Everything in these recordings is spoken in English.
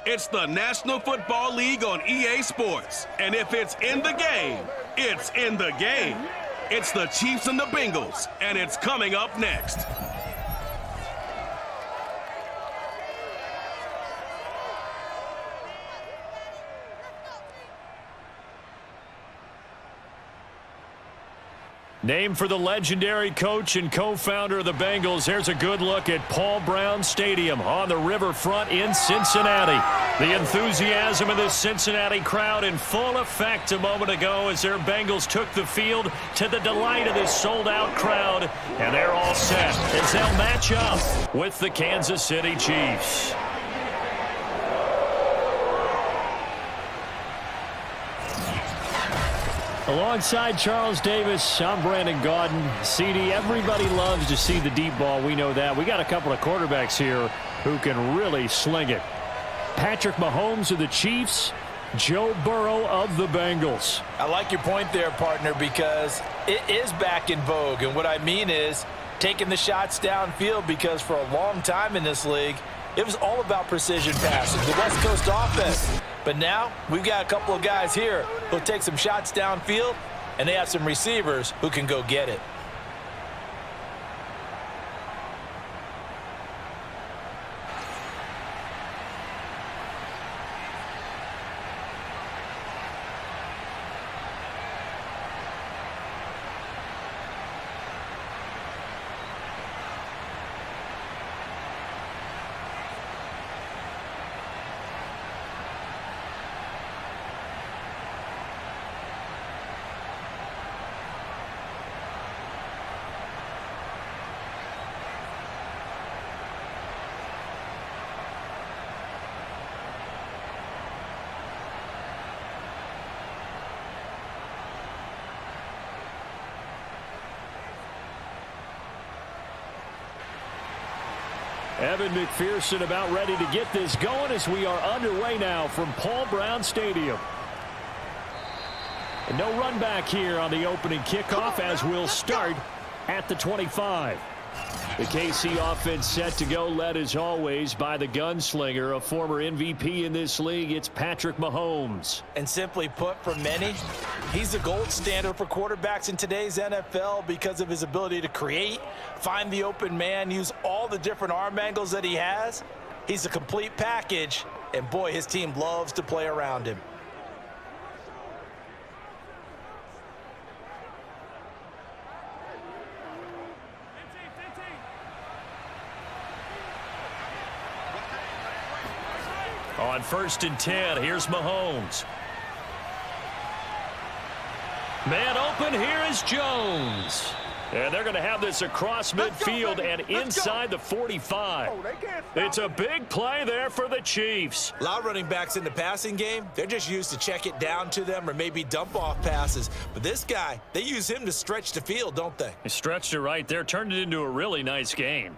It's the National Football League on EA Sports. And if it's in the game, it's in the game. It's the Chiefs and the Bengals, and it's coming up next. Named for the legendary coach and co-founder of the Bengals, here's a good look at Paul Brown Stadium on the riverfront in Cincinnati. The enthusiasm of the Cincinnati crowd in full effect a moment ago as their Bengals took the field to the delight of this sold-out crowd. And they're all set as they'll match up with the Kansas City Chiefs. Alongside Charles Davis, I'm Brandon Gaudin. CD, everybody loves to see the deep ball. We know that. We got a couple of quarterbacks here who can really sling it. Patrick Mahomes of the Chiefs, Joe Burrow of the Bengals. I like your point there, partner, because it is back in vogue. And what I mean is taking the shots downfield, because for a long time in this league, it was all about precision passing, the West Coast offense. But now we've got a couple of guys here who'll take some shots downfield, and they have some receivers who can go get it. Evan McPherson about ready to get this going as we are underway now from Paul Brown Stadium. And no run back here on the opening kickoff as we'll start at the 25. The KC offense set to go, led as always by the gunslinger, a former MVP in this league. It's Patrick Mahomes. And simply put, for many, he's the gold standard for quarterbacks in today's NFL because of his ability to create, find the open man, use all the different arm angles that he has. He's a complete package, and boy, his team loves to play around him. On 1st and 10, here's Mahomes. Man open, here is Jones. And they're going to have this across midfield and inside the 45. It's a big play there for the Chiefs. A lot of running backs in the passing game, they're just used to check it down to them or maybe dump off passes. But this guy, they use him to stretch the field, don't they? He stretched it right there, turned it into a really nice game.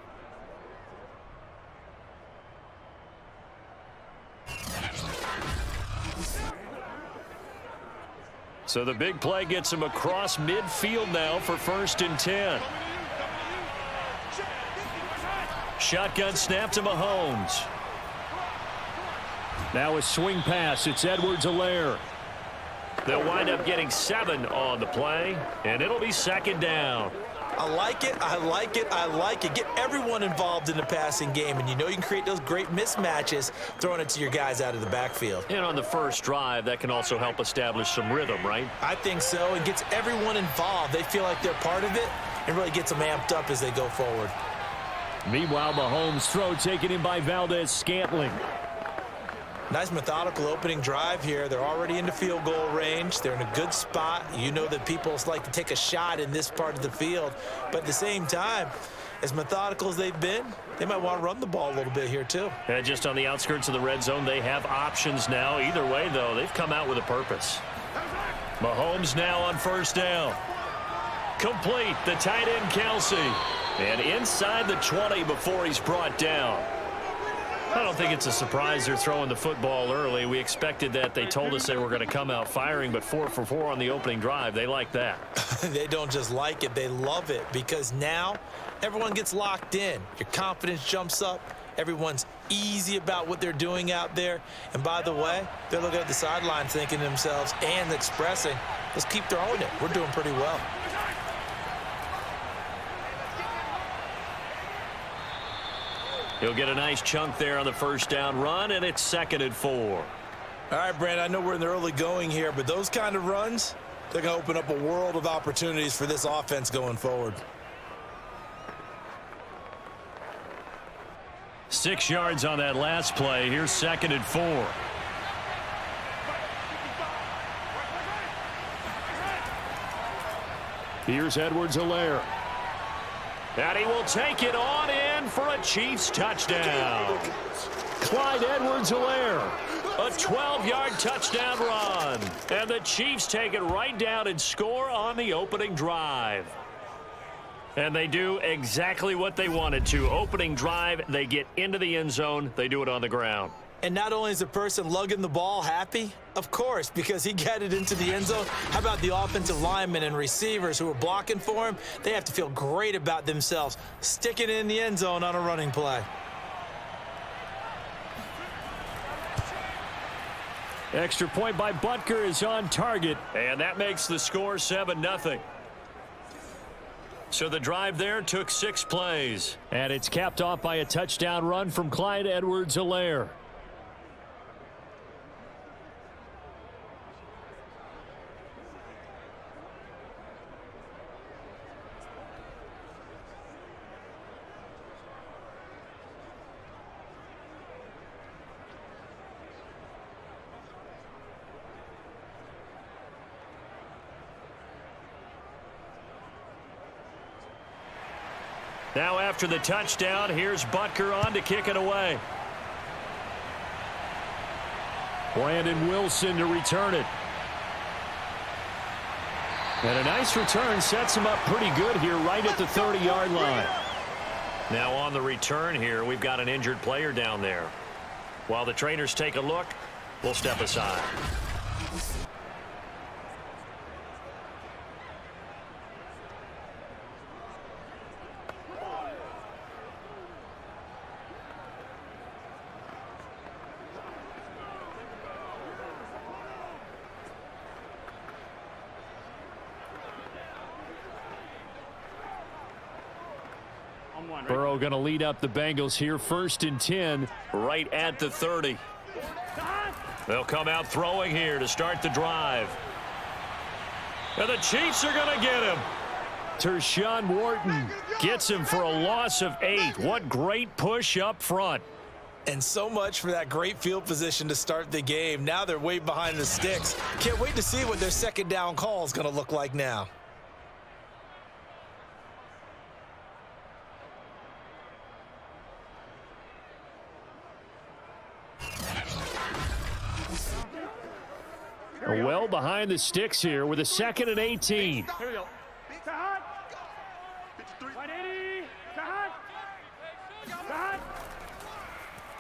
So the big play gets him across midfield now for 1st and 10. Shotgun snap to Mahomes. Now a swing pass. It's Edwards-Helaire. They'll wind up getting 7 on the play, and it'll be 2nd down. I like it, I like it, I like it. Get everyone involved in the passing game, and you know you can create those great mismatches throwing it to your guys out of the backfield. And on the first drive, that can also help establish some rhythm, right? I think so. It gets everyone involved. They feel like they're part of it, and really gets them amped up as they go forward. Meanwhile, Mahomes' throw taken in by Valdez-Scantling. Nice methodical opening drive here. They're already into field goal range. They're in a good spot. You know that people like to take a shot in this part of the field. But at the same time, as methodical as they've been, they might want to run the ball a little bit here too. And just on the outskirts of the red zone, they have options now. Either way, though, they've come out with a purpose. Mahomes now on 1st down. Complete, the tight end Kelsey. And inside the 20 before he's brought down. I don't think it's a surprise they're throwing the football early. We expected that. They told us they were going to come out firing, but 4 for 4 on the opening drive. They like that. They don't just like it, they love it, because now everyone gets locked in. Your confidence jumps up, Everyone's easy about what they're doing out there. And by the way, they're looking at the sideline thinking to themselves and expressing, let's keep throwing it. We're doing pretty well. He'll get a nice chunk there on the first down run, and it's 2nd and 4. All right, Brandon, I know we're in the early going here, but those kind of runs, they're going to open up a world of opportunities for this offense going forward. 6 yards on that last play. Here's 2nd and 4. Here's Edwards-Helaire. And he will take it on in for a Chiefs touchdown. Clyde Edwards-Helaire, a 12-yard touchdown run. And the Chiefs take it right down and score on the opening drive. And they do exactly what they wanted to. Opening drive, they get into the end zone. They do it on the ground. And not only is the person lugging the ball happy, of course, because he got it into the end zone. How about the offensive linemen and receivers who are blocking for him? They have to feel great about themselves, sticking it in the end zone on a running play. Extra point by Butker is on target, and that makes the score 7-0. So the drive there took 6 plays, and it's capped off by a touchdown run from Clyde Edwards-Helaire. Now after the touchdown, here's Butker on to kick it away. Brandon Wilson to return it. And a nice return sets him up pretty good here right at the 30-yard line. Now on the return here, we've got an injured player down there. While the trainers take a look, we'll step aside. Burrow going to lead up the Bengals here, 1st and 10, right at the 30. They'll come out throwing here to start the drive. And the Chiefs are going to get him. Tershawn Wharton gets him for a loss of 8. What great push up front. And so much for that great field position to start the game. Now they're way behind the sticks. Can't wait to see what their second down call is going to look like now. Well behind the sticks here with a 2nd and 18. Here we go.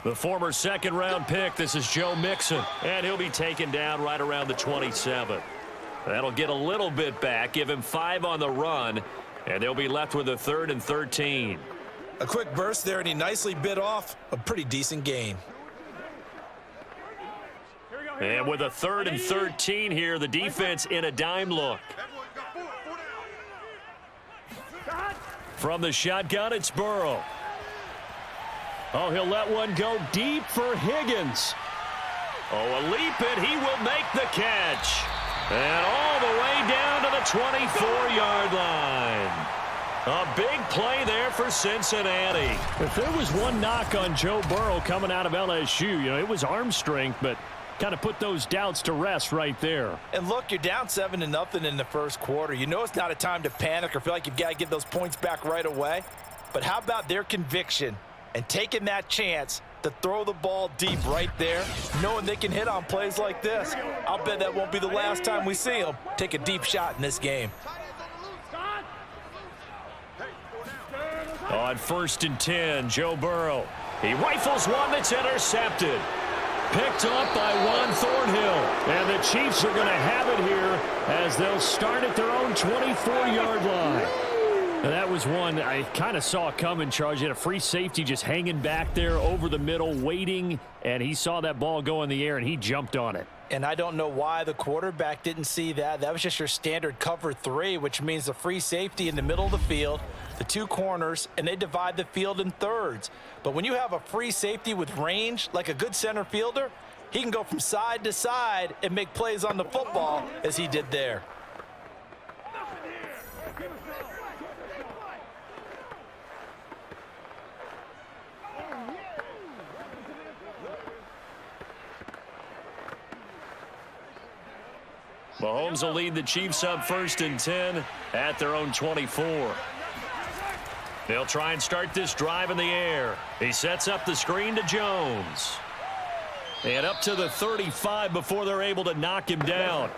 The former 2nd-round pick, this is Joe Mixon, and he'll be taken down right around the 27. That'll get a little bit back, give him 5 on the run, and they'll be left with a 3rd and 13. A quick burst there, and he nicely bit off a pretty decent gain. And with a 3rd and 13 here, the defense in a dime look. From the shotgun, it's Burrow. Oh, he'll let one go deep for Higgins. Oh, a leap, and he will make the catch. And all the way down to the 24-yard line. A big play there for Cincinnati. If there was one knock on Joe Burrow coming out of LSU, it was arm strength, but kind of put those doubts to rest right there. And look, you're down 7-0 in the first quarter. You know it's not a time to panic or feel like you've got to get those points back right away. But how about their conviction and taking that chance to throw the ball deep right there, knowing they can hit on plays like this? I'll bet that won't be the last time we see them take a deep shot in this game. On 1st and 10, Joe Burrow. He rifles one that's intercepted. Picked up by Juan Thornhill. And the Chiefs are going to have it here as they'll start at their own 24-yard line. And that was one I kind of saw coming, Charles. You had a free safety just hanging back there over the middle, waiting, and he saw that ball go in the air, and he jumped on it. And I don't know why the quarterback didn't see that. That was just your standard cover 3, which means the free safety in the middle of the field, the 2 corners, and they divide the field in thirds. But when you have a free safety with range, like a good center fielder, he can go from side to side and make plays on the football as he did there. Mahomes will lead the Chiefs up 1st and 10 at their own 24. They'll try and start this drive in the air. He sets up the screen to Jones. And up to the 35 before they're able to knock him down.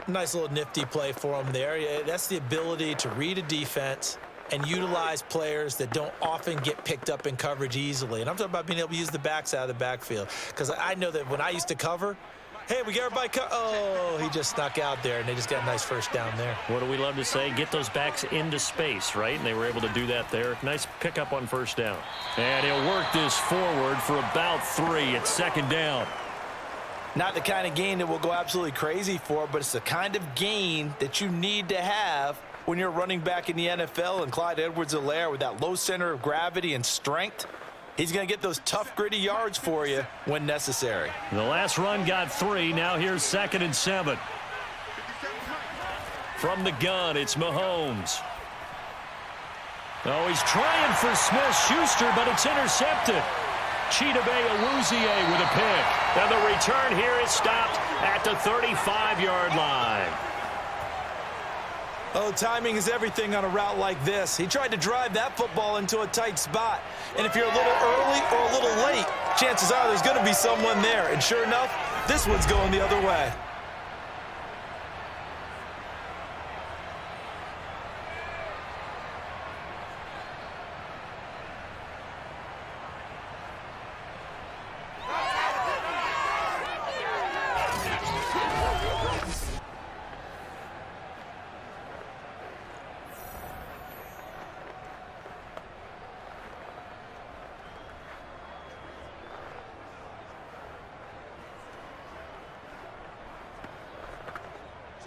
Nice little nifty play for him there. Yeah, that's the ability to read a defense and utilize players that don't often get picked up in coverage easily. And I'm talking about being able to use the backs out of the backfield. Because I know that when I used to cover, hey, we got everybody oh, he just snuck out there, and they just got a nice first down there. What do we love to say? Get those backs into space, right? And they were able to do that there. Nice pickup on 1st down. And he'll work this forward for about 3. It's 2nd down. Not the kind of gain that we'll go absolutely crazy for, but it's the kind of gain that you need to have when you're running back in the NFL. And Clyde Edwards-Helaire, with that low center of gravity and strength, he's going to get those tough, gritty yards for you when necessary. The last run got 3. Now here's 2nd and 7. From the gun, it's Mahomes. Oh, he's trying for Smith-Schuster, but it's intercepted. Chidobe Awuzie with a pick. And the return here is stopped at the 35-yard line. Oh, timing is everything on a route like this. He tried to drive that football into a tight spot. And if you're a little early or a little late, chances are there's going to be someone there. And sure enough, this one's going the other way.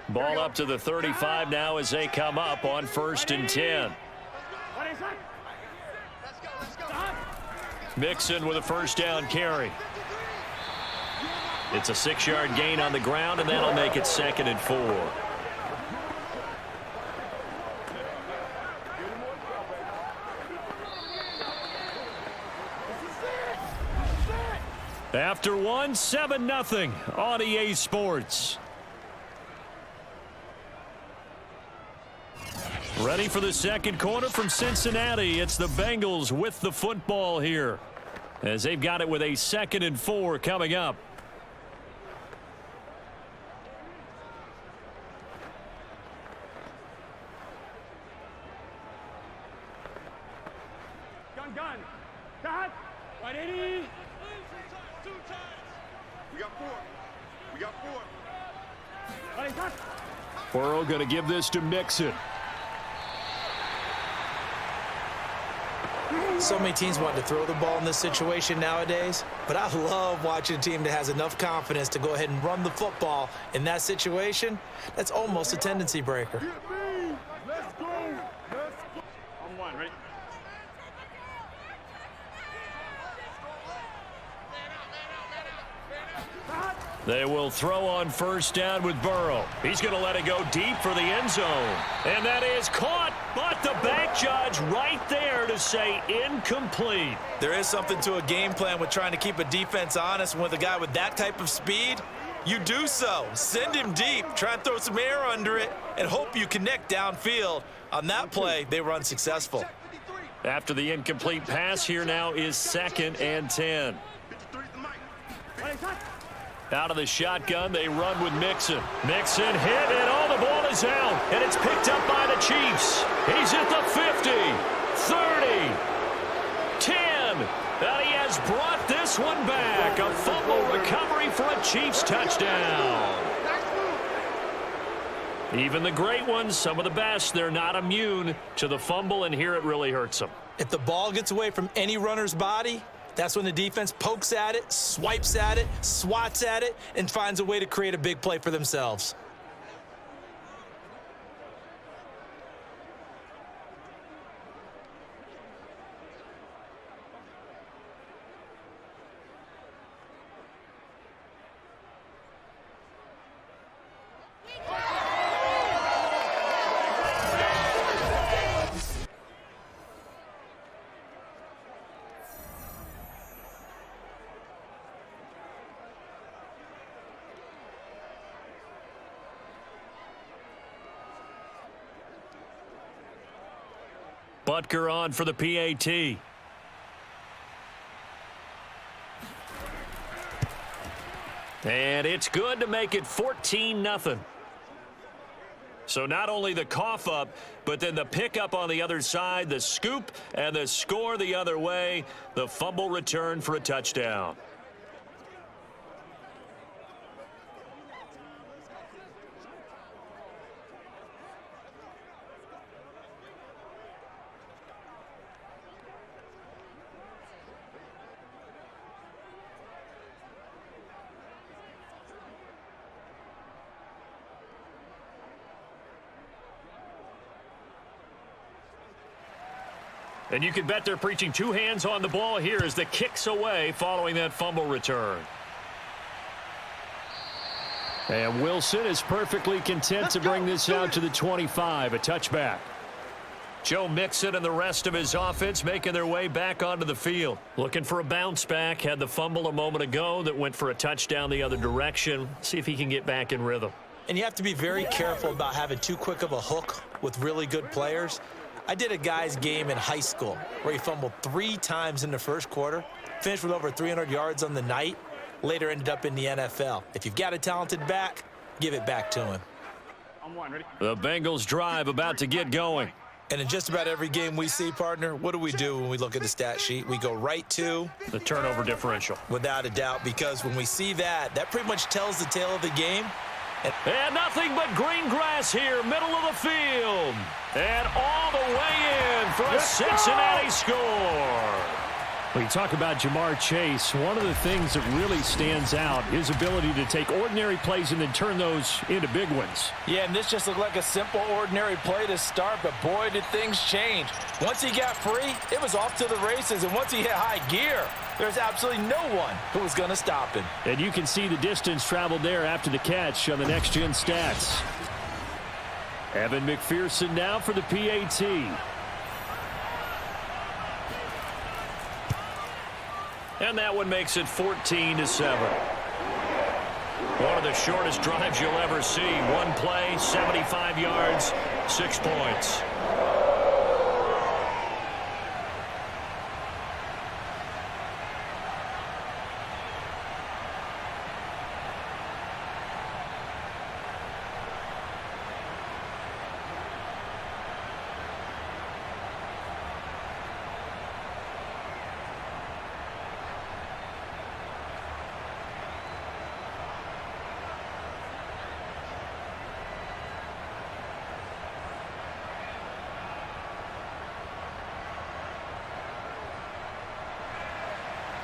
Ball up to the 35 now as they come up on 1st and 10. Mixon with a 1st down carry. It's a 6-yard gain on the ground, and that'll make it 2nd and 4. After one, 7-0 on EA Sports. Ready for the 2nd quarter from Cincinnati. It's the Bengals with the football here, as they've got it with a 2nd and 4 coming up. Gun. Dad. 180. We got 4. Burrow going to give this to Mixon. So many teams want to throw the ball in this situation nowadays, but I love watching a team that has enough confidence to go ahead and run the football in that situation. That's almost a tendency breaker. Let's go. On 1, ready? They will throw on 1st down with Burrow. He's going to let it go deep for the end zone. And that is caught, but the bank judge right there to say incomplete. There is something to a game plan with trying to keep a defense honest. With a guy with that type of speed, you do so. Send him deep, try and throw some air under it, and hope you connect downfield. On that play, they were unsuccessful. After the incomplete pass, here now is 2nd and 10. Out of the shotgun, they run with Mixon. Mixon hit, and the ball is out. And it's picked up by the Chiefs. He's at the 50, 30, 10. And he has brought this one back. A fumble recovery for a Chiefs touchdown. Even the great ones, some of the best, they're not immune to the fumble, and here it really hurts them. If the ball gets away from any runner's body, that's when the defense pokes at it, swipes at it, swats at it, and finds a way to create a big play for themselves. Butker on for the PAT. And it's good to make it 14-0. So not only the cough up, but then the pickup on the other side, the scoop, and the score the other way. The fumble return for a touchdown. And you can bet they're preaching two hands on the ball here as the kick's away following that fumble return. And Wilson is perfectly content to bring this out to the 25, a touchback. Joe Mixon and the rest of his offense making their way back onto the field. Looking for a bounce back. Had the fumble a moment ago that went for a touchdown the other direction. See if he can get back in rhythm. And you have to be very careful about having too quick of a hook with really good players. I did a guy's game in high school where he fumbled 3 times in the first quarter, finished with over 300 yards on the night, later ended up in the NFL. If you've got a talented back, give it back to him. On one, ready? The Bengals drive about to get going. And in just about every game we see, partner, what do when we look at the stat sheet? We go right to the turnover differential. Without a doubt, because when we see that, that pretty much tells the tale of the game. And nothing but green grass here, middle of the field. And all the way in for a Cincinnati score. When you talk about Jamar Chase, one of the things that really stands out, his ability to take ordinary plays and then turn those into big ones. Yeah, and this just looked like a simple, ordinary play to start, but boy, did things change. Once he got free, it was off to the races, and once he hit high gear, there's absolutely no one who was going to stop him. And you can see the distance traveled there after the catch on the next-gen stats. Evan McPherson now for the PAT. And that one makes it 14-7. One of the shortest drives you'll ever see. One play, 75 yards, 6 points.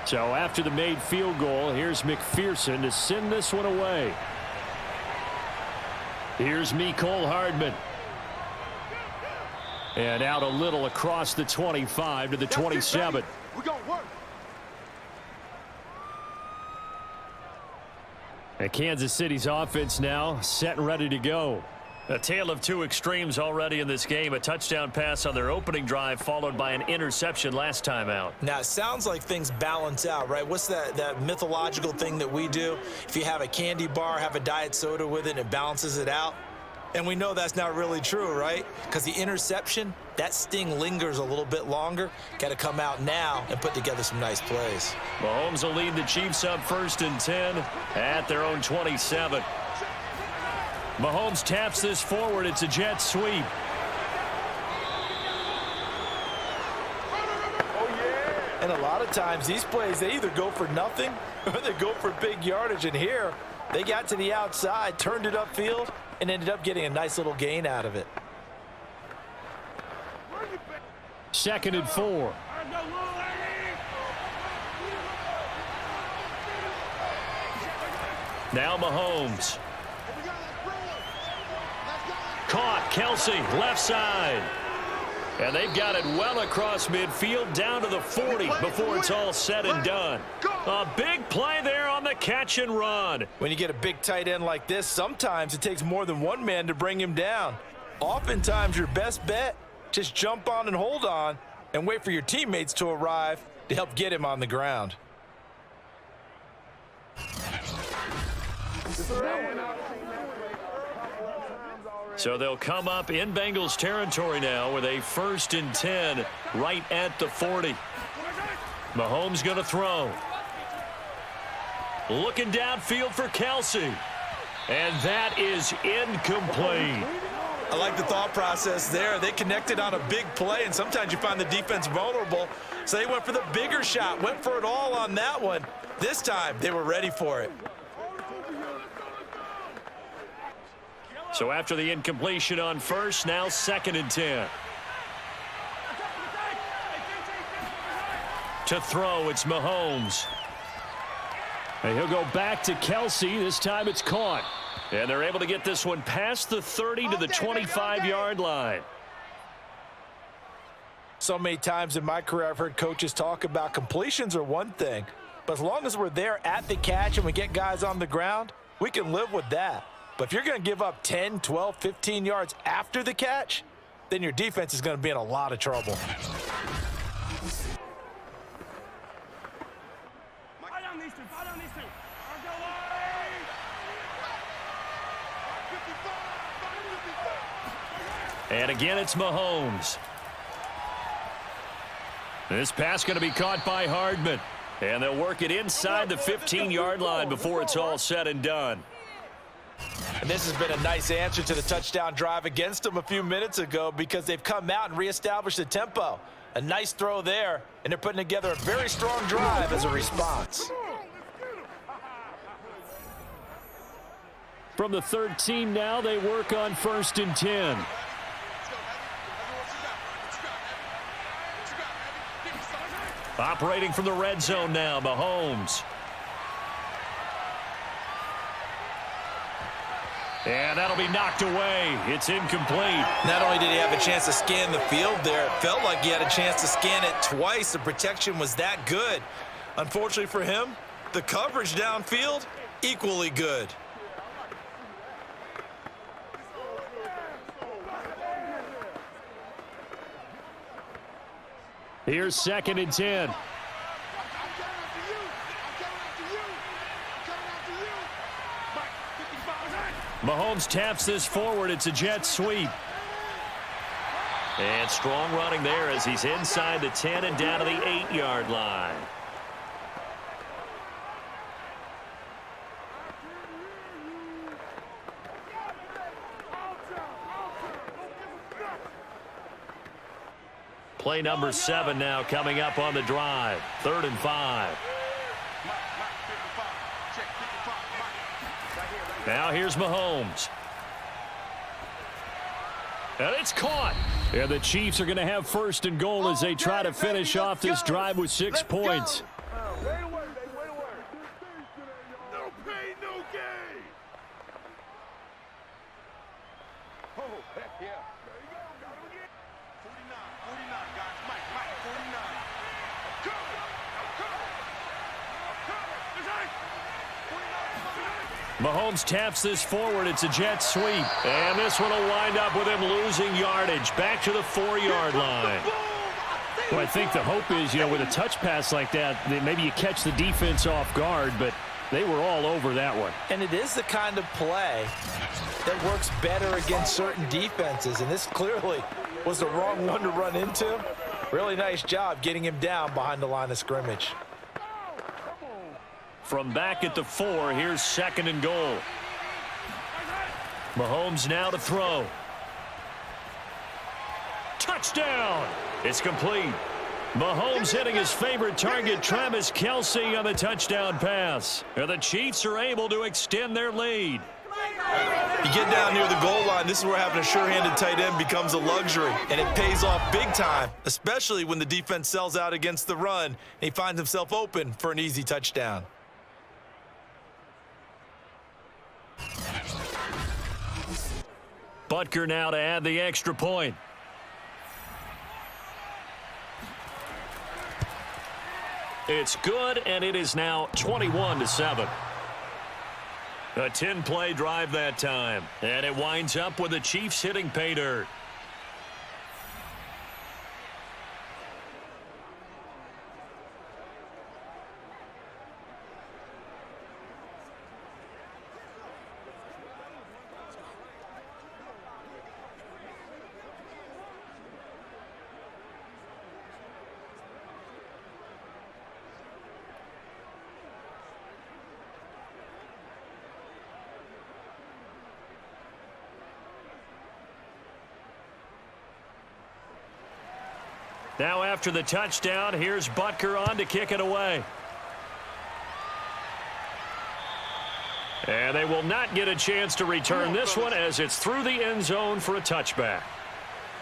So after the made field goal, here's McPherson to send this one away. Here's Mecole Hardman. And out a little across the 25 to the 27. We're going to work. And Kansas City's offense now set and ready to go. A tale of two extremes already in this game. A touchdown pass on their opening drive followed by an interception last time out. Now, it sounds like things balance out, right? What's that mythological thing that we do? If you have a candy bar, have a diet soda with it, it balances it out. And we know that's not really true, right? Because the interception, that sting lingers a little bit longer. Got to come out now and put together some nice plays. Mahomes will lead the Chiefs up 1st and 10 at their own 27. Mahomes taps this forward. It's a jet sweep. And a lot of times these plays, they either go for nothing or they go for big yardage. And here, they got to the outside, turned it upfield, and ended up getting a nice little gain out of it. 2nd and 4. Now Mahomes. Caught. Kelsey, left side. And they've got it well across midfield down to the 40 before it's all said and done. A big play there on the catch and run. When you get a big tight end like this, sometimes it takes more than one man to bring him down. Oftentimes your best bet, just jump on and hold on and wait for your teammates to arrive to help get him on the ground. So they'll come up in Bengals territory now with a 1st and 10 right at the 40. Mahomes going to throw. Looking downfield for Kelsey. And that is incomplete. I like the thought process there. They connected on a big play, and sometimes you find the defense vulnerable. So they went for the bigger shot, went for it all on that one. This time, they were ready for it. So after the incompletion on 1st, now 2nd and 10. To throw, it's Mahomes. And he'll go back to Kelsey. This time it's caught. And they're able to get this one past the 30 to the 25-yard line. So many times in my career, I've heard coaches talk about completions are one thing. But as long as we're there at the catch and we get guys on the ground, we can live with that. But if you're going to give up 10, 12, 15 yards after the catch, then your defense is going to be in a lot of trouble. And again, it's Mahomes. This pass going to be caught by Hardman. And they'll work it inside the 15-yard line before it's all said and done. And this has been a nice answer to the touchdown drive against them a few minutes ago because they've come out and reestablished the tempo. A nice throw there, and they're putting together a very strong drive as a response. From the 13 now, they work on 1st and 10. Operating from the red zone now, Mahomes. And that'll be knocked away. It's incomplete. Not only did he have a chance to scan the field there, it felt like he had a chance to scan it twice. The protection was that good. Unfortunately for him, the coverage downfield, equally good. Here's 2nd and 10. Mahomes taps this forward. It's a jet sweep. And strong running there as he's inside the 10 and down to the 8-yard line. Play number 7 now coming up on the drive. 3rd and 5. Now here's Mahomes. And it's caught. And the Chiefs are going to have 1st and goal as they try to finish off this drive with 6 points. No pain, no gain. Oh, heck yeah. There you go. Got him again. 49, guys. Mike, 49. I'm coming. Mahomes taps this forward. It's a jet sweep. And this one will wind up with him losing yardage. Back to the 4-yard line. Well, I think the hope is, with a touch pass like that, maybe you catch the defense off guard, but they were all over that one. And it is the kind of play that works better against certain defenses, and this clearly was the wrong one to run into. Really nice job getting him down behind the line of scrimmage. From back at the 4, here's 2nd and goal. Mahomes now to throw. Touchdown! It's complete. Mahomes hitting his favorite target, Travis Kelsey, on the touchdown pass. And the Chiefs are able to extend their lead. You get down near the goal line, this is where having a sure-handed tight end becomes a luxury, and it pays off big time, especially when the defense sells out against the run, and he finds himself open for an easy touchdown. Butker now to add the extra point. It's good, and it is now 21-7. A 10-play drive that time, and it winds up with the Chiefs hitting pay dirt. Now after the touchdown, here's Butker on to kick it away. And they will not get a chance to return this one as it's through the end zone for a touchback.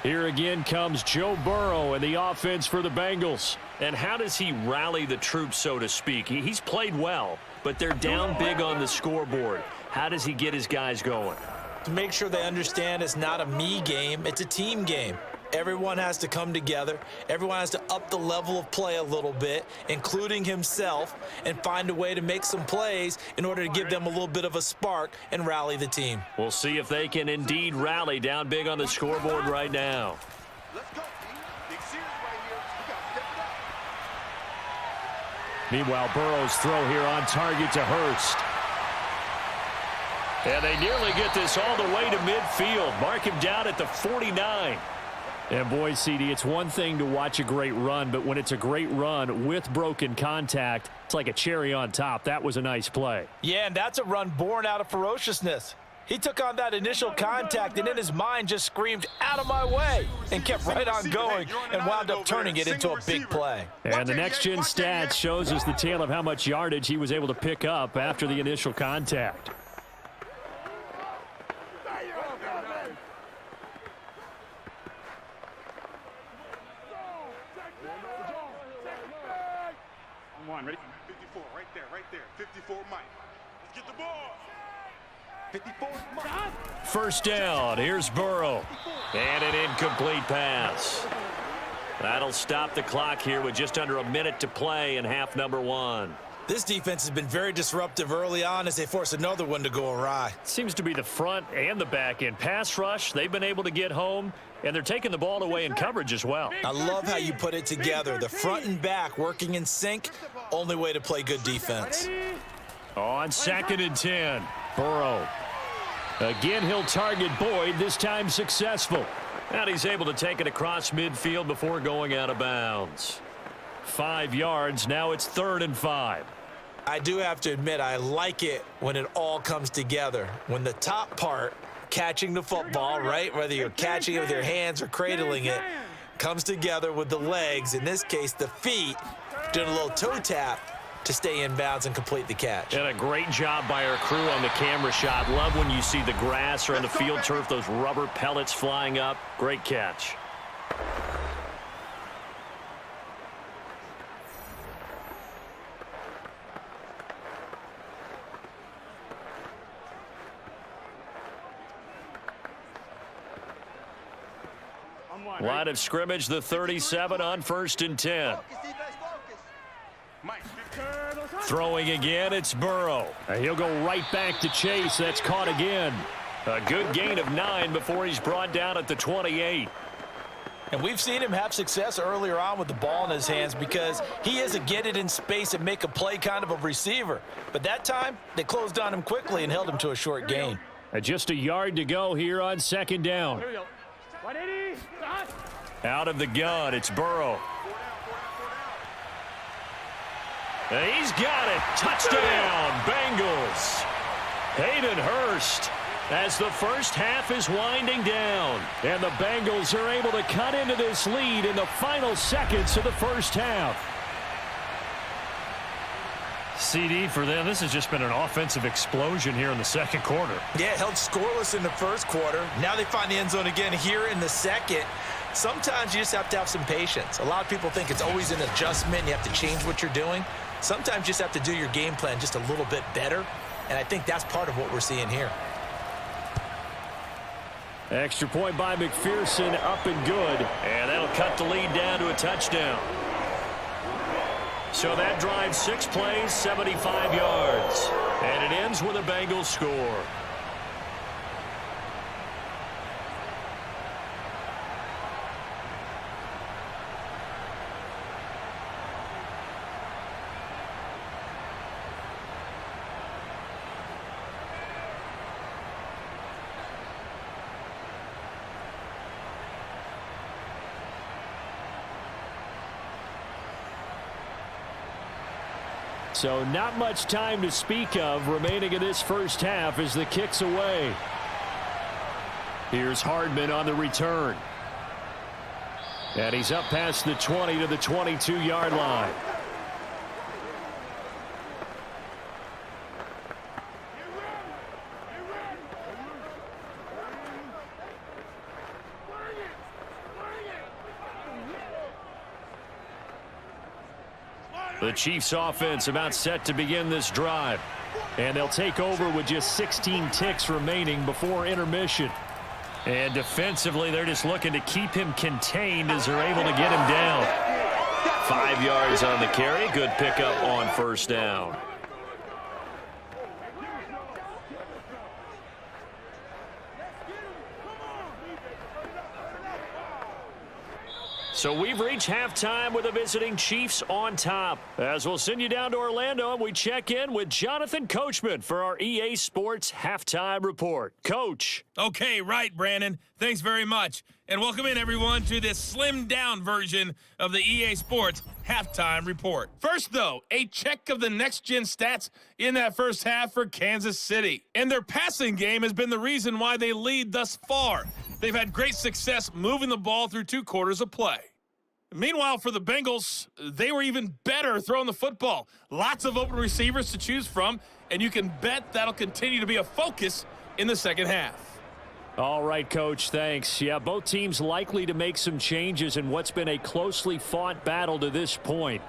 Here again comes Joe Burrow and the offense for the Bengals. And how does he rally the troops, so to speak? He's played well, but they're down big on the scoreboard. How does he get his guys going? To make sure they understand it's not a me game, it's a team game. Everyone has to come together. Everyone has to up the level of play a little bit, including himself, and find a way to make some plays in order to give them a little bit of a spark and rally the team. We'll see if they can indeed rally down big on the scoreboard right now. Let's go, team. Big series right here. We got to step it up. Meanwhile, Burrow's throw here on target to Hurst. And they nearly get this all the way to midfield. Mark him down at the 49. And boy, CD, it's one thing to watch a great run, but when it's a great run with broken contact, it's like a cherry on top. That was a nice play. Yeah, and that's a run born out of ferociousness. He took on that initial contact and in his mind just screamed, "Out of my way," and kept right on going and wound up turning it into a big play. And the next-gen stats shows us the tale of how much yardage he was able to pick up after the initial contact. Ready? 54, right there. 54, Mike. Let's get the ball. 54, Mike. First down, here's Burrow. And an incomplete pass. That'll stop the clock here with just under a minute to play in half number one. This defense has been very disruptive early on as they force another one to go awry. Seems to be the front and the back end. Pass rush, they've been able to get home, and they're taking the ball away in coverage as well. I love how you put it together. The front and back working in sync, only way to play good defense. On 2nd and 10, Burrow. Again, he'll target Boyd, this time successful. And he's able to take it across midfield before going out of bounds. 5 yards, now it's 3rd and 5. I do have to admit, I like it when it all comes together. When the top part, catching the football, right, whether you're catching it with your hands or cradling it, comes together with the legs, in this case the feet, doing a little toe tap to stay in bounds and complete the catch. And a great job by our crew on the camera shot. Love when you see the grass or on the field turf, those rubber pellets flying up. Great catch. Line of scrimmage, the 37 on 1st and 10. Throwing again, it's Burrow. He'll go right back to Chase. That's caught again. A good gain of 9 before he's brought down at the 28. And we've seen him have success earlier on with the ball in his hands because he is a get it in space and make a play kind of a receiver. But that time, they closed on him quickly and held him to a short gain. Just a yard to go here on 2nd down. Out of the gun, it's Burrow. And he's got it. Touchdown, Bengals. Hayden Hurst as the first half is winding down. And the Bengals are able to cut into this lead in the final seconds of the first half. CD for them. This has just been an offensive explosion here in the second quarter. Yeah, held scoreless in the first quarter. Now they find the end zone again here in the second. Sometimes you just have to have some patience. A lot of people think it's always an adjustment. You have to change what you're doing. Sometimes you just have to do your game plan just a little bit better. And I think that's part of what we're seeing here. Extra point by McPherson, up and good. And that'll cut the lead down to a touchdown. So that drives 6 plays, 75 yards. And it ends with a Bengals score. So not much time to speak of remaining in this first half as the kick's away. Here's Hardman on the return. And he's up past the 20 to the 22-yard line. The Chiefs offense about set to begin this drive. And they'll take over with just 16 ticks remaining before intermission. And defensively, they're just looking to keep him contained as they're able to get him down. 5 yards on the carry. Good pickup on first down. So we've reached halftime with the visiting Chiefs on top. As we'll send you down to Orlando, and we check in with Jonathan Coachman for our EA Sports Halftime Report. Coach. Okay, right, Brandon. Thanks very much. And welcome in, everyone, to this slimmed-down version of the EA Sports Halftime Report. First, though, a check of the next-gen stats in that first half for Kansas City. And their passing game has been the reason why they lead thus far. They've had great success moving the ball through 2 quarters of play. Meanwhile, for the Bengals, they were even better throwing the football. Lots of open receivers to choose from, and you can bet that'll continue to be a focus in the second half. All right, Coach, thanks. Yeah, both teams likely to make some changes in what's been a closely fought battle to this point.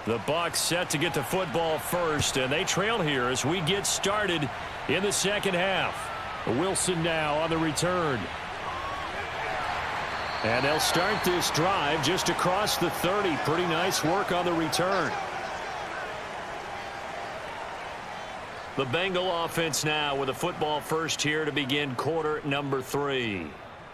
The Bucs set to get the football first, and they trail here as we get started in the second half. Wilson now on the return. And they'll start this drive just across the 30. Pretty nice work on the return. The Bengal offense now with a football first here to begin quarter number 3.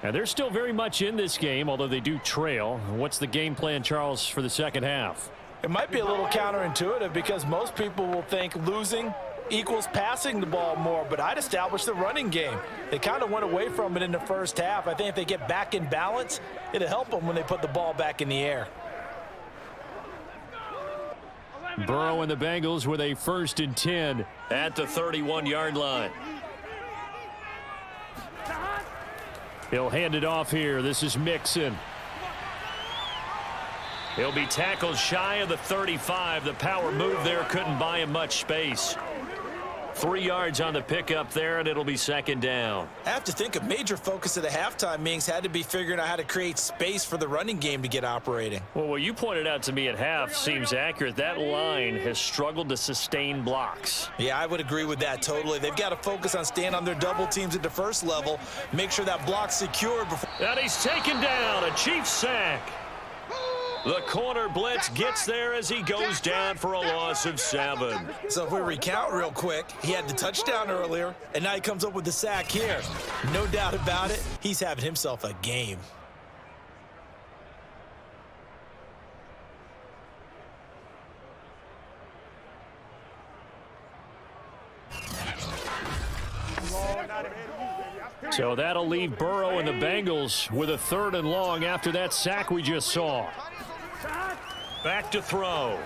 And they're still very much in this game, although they do trail. What's the game plan, Charles, for the second half? It might be a little counterintuitive because most people will think losing equals passing the ball more, but I'd establish the running game. They kind of went away from it in the first half. I think if they get back in balance, it'll help them when they put the ball back in the air. Burrow and the Bengals with a 1st and 10 at the 31-yard line. He'll hand it off here. This is Mixon. He'll be tackled shy of the 35. The power move there couldn't buy him much space. 3 yards on the pickup there, and it'll be second down. I have to think a major focus of the halftime meetings had to be figuring out how to create space for the running game to get operating. Well, what you pointed out to me at half seems accurate. That line has struggled to sustain blocks. Yeah, I would agree with that totally. They've got to focus on staying on their double teams at the first level, make sure that block's secure before. And he's taken down, a Chiefs sack. The corner blitz gets there as he goes down for a loss of 7. So if we recount real quick, he had the touchdown earlier, and now he comes up with the sack here. No doubt about it, he's having himself a game. So that'll leave Burrow and the Bengals with a 3rd and long after that sack we just saw. Back to throw.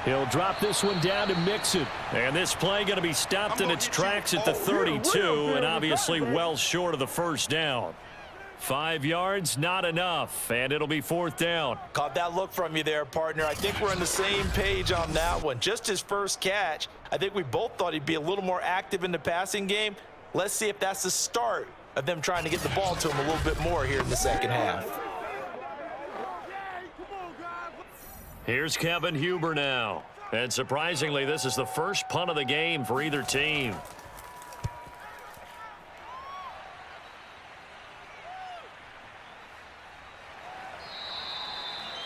He'll drop this one down to Mixon. And this play going to be stopped in its tracks at the 32, and obviously well short of the first down. 5 yards, not enough, and it'll be 4th down. Caught that look from you there, partner. I think we're on the same page on that one. Just his first catch. I think we both thought he'd be a little more active in the passing game. Let's see if that's the start of them trying to get the ball to him a little bit more here in the second half. Here's Kevin Huber now. And surprisingly, this is the first punt of the game for either team.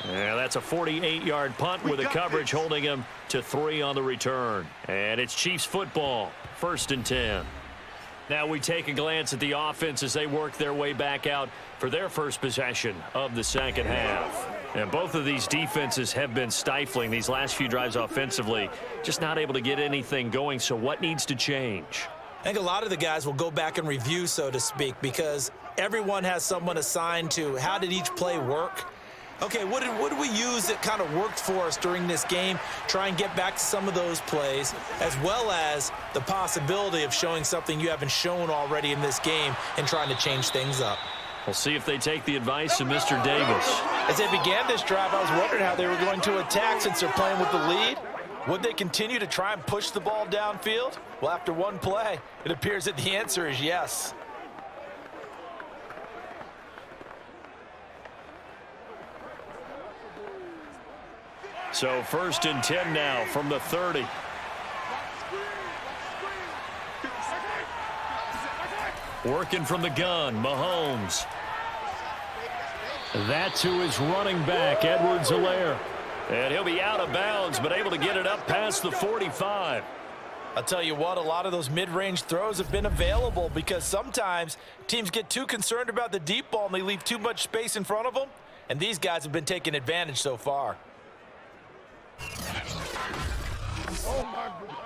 Yeah, that's a 48-yard punt with the coverage holding him to 3 on the return. And it's Chiefs football, 1st and 10. Now we take a glance at the offense as they work their way back out for their first possession of the second half. And both of these defenses have been stifling these last few drives offensively, just not able to get anything going. So what needs to change? I think a lot of the guys will go back and review, so to speak, because everyone has someone assigned to how did each play work. Okay, what did we use that kind of worked for us during this game? Try and get back to some of those plays, as well as the possibility of showing something you haven't shown already in this game and trying to change things up. We'll see if they take the advice of Mr. Davis. As they began this drive, I was wondering how they were going to attack since they're playing with the lead. Would they continue to try and push the ball downfield? Well, after one play, it appears that the answer is yes. So 1st and 10 now from the 30. Working from the gun, Mahomes. That's who is running back, Edwards-Helaire. And he'll be out of bounds, but able to get it up past the 45. I'll tell you what, a lot of those mid-range throws have been available because sometimes teams get too concerned about the deep ball and they leave too much space in front of them. And these guys have been taking advantage so far. Oh, my goodness.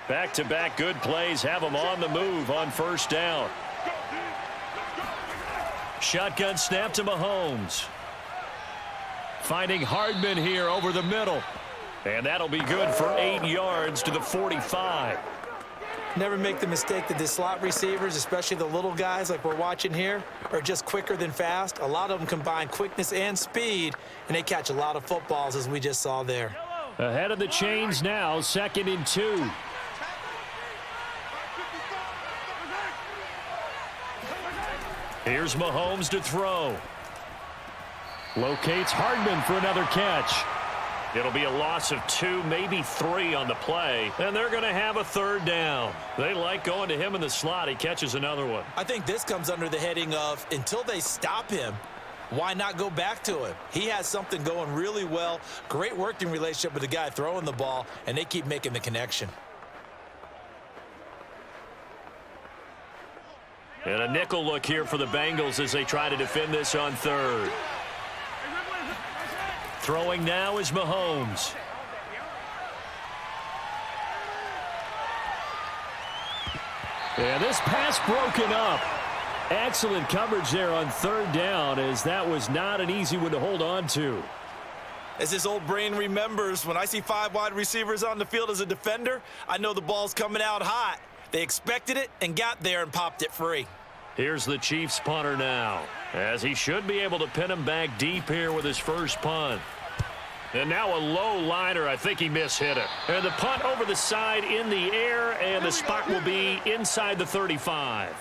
Back-to-back good plays have them on the move on 1st down. Shotgun snap to Mahomes. Finding Hardman here over the middle. And that'll be good for 8 yards to the 45. Never make the mistake that the slot receivers, especially the little guys like we're watching here, are just quicker than fast. A lot of them combine quickness and speed, and they catch a lot of footballs, as we just saw there. Ahead of the chains now, 2nd and 2. Here's Mahomes to throw. Locates Hardman for another catch. It'll be a loss of 2, maybe 3 on the play, and they're going to have a 3rd down. They like going to him in the slot. He catches another one. I think this comes under the heading of until they stop him, why not go back to him? He has something going really well, great working relationship with the guy throwing the ball, and they keep making the connection. And a nickel look here for the Bengals as they try to defend this on 3rd. Throwing now is Mahomes. Yeah, this pass broken up. Excellent coverage there on 3rd down, as that was not an easy one to hold on to. As his old brain remembers, when I see 5 wide receivers on the field as a defender, I know the ball's coming out hot. They expected it and got there and popped it free. Here's the Chiefs punter now, as he should be able to pin him back deep here with his first punt. And now a low liner. I think he mishit it. And the punt over the side in the air, and the spot will be inside the 35.